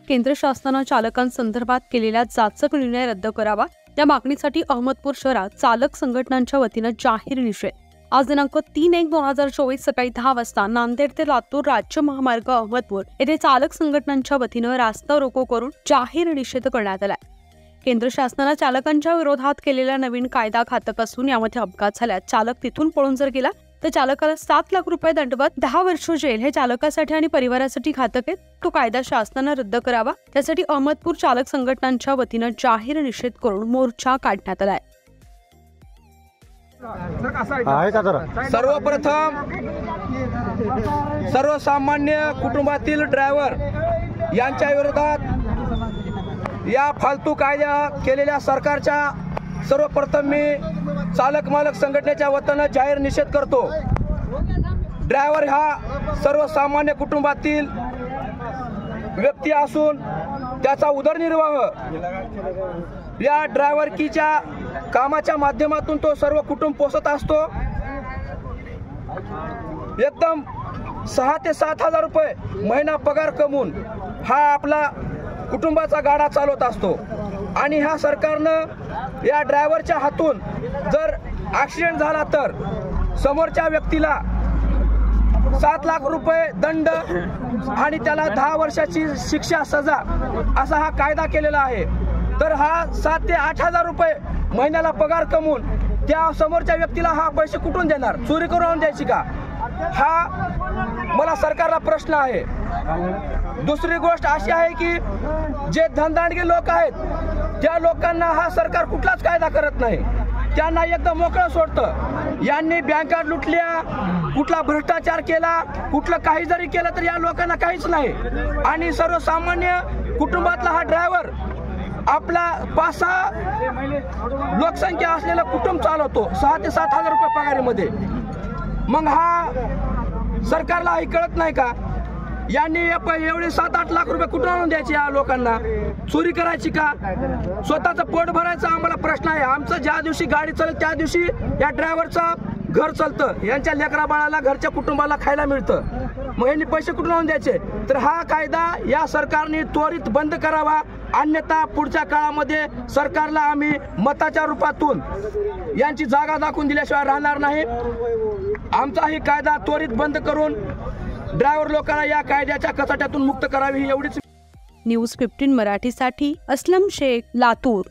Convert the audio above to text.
केंद्र शासनानं चालकांसंदर्भात केलेला जाचक निर्णय रद्द करावा या मागणीसाठी अहमदपूर शहरात चालक संघटनांच्या वतीनं जाहीर निषेध। आज दिनांक 3/1/2024 सकाळी 10 वाजता नांदेड ते लातूर राज्य महामार्ग अहमदपूर येथे चालक संघटनांच्या वतीनं रास्ता रोको करून जाहीर निषेध करण्यात आलाय। केंद्र शासनानं चालकांच्या विरोधात केलेला नवीन कायदा घातक असून यामध्ये अपघात झाल्यास चालक तिथून पळून जर गेला तर चालकाला 7 लाख रुपये दंड व 10 वर्ष जेल हे चालकासाठी आणि परिवारासाठी घातक आहे। तो कायदा शासनानं रद्द करावा त्यासाठी अहमदपूर चालक संघटनांच्या वतीनं जाहीर निषेध करून मोर्चा काढण्यात आलाय। सर्वप्रथम सर्वसामान्य कुटुंबातील ड्रायव्हर यांच्या विरोधात या फालतू कायदा केलेल्या सरकारच्या सर्वप्रथम मी चालक मालक संघटनेच्या वतीनं जाहीर निषेध करतो। ड्रायव्हर हा सर्वसामान्य कुटुंबातील व्यक्ती असून त्याचा उदरनिर्वाह या ड्रायव्हरकीच्या कामाच्या माध्यमातून तो सर्व कुटुंब पोषत असतो। एकदम 6 ते 7 हजार रुपये महिना पगार कमवून हा आपला कुटुंबाचा गाडा चालवत असतो आणि ह्या सरकारनं या ड्रायव्हरच्या हातून जर ॲक्सिडेंट झाला तर समोरच्या व्यक्तीला 7 लाख रुपये दंड आणि त्याला 10 वर्षाची शिक्षा सजा असा हा कायदा केलेला आहे। तर हा 7 ते 8 हजार रुपये महिन्याला पगार कमवून त्या समोरच्या व्यक्तीला हा पैसे कुठून देणार? चोरी करून द्यायची का? हा मला सरकारला प्रश्न आहे। दुसरी गोष्ट अशी आहे की जे धनदांडगे लोक आहेत त्या लोकांना हा सरकार कुठलाच कायदा करत नाही, त्यांना एकदम मोकळं सोडतं। यांनी बँका लुटल्या, कुठला भ्रष्टाचार केला, कुठलं काही जरी केलं तर या लोकांना काहीच नाही। आणि सर्वसामान्य कुटुंबातला हा ड्रायव्हर आपला 5-6 लोकसंख्या असलेलं कुटुंब चालवतो 6 ते 7 हजार रुपये पगारीमध्ये। मग हा सरकारला हे कळत नाही का? यांनी एवढे 7-8 लाख रुपये कुठून आणून द्यायचे या लोकांना? चोरी करायची का? स्वतःचं पोट भरायचा आम्हाला प्रश्न आहे। आमचं ज्या दिवशी गाडी चालेल त्या दिवशी या ड्रायव्हरचं घर चालतं, यांच्या लेकरा बाळाला घरच्या कुटुंबाला खायला मिळतं। मग यांनी पैसे कुठून आणून द्यायचे? तर हा कायदा या सरकारने त्वरित बंद करावा, अन्यथा पुढच्या काळामध्ये सरकारला आम्ही मताच्या रूपातून यांची जागा दाखवून दिल्याशिवाय राहणार नाही। आमचा ही कायदा त्वरित बंद करून ड्रायव्हर लोकांना या कायद्याच्या कचाट्यातून मुक्त करावी ही एवढीच। न्यूज 15 मराठीसाठी असलम शेख, लातूर।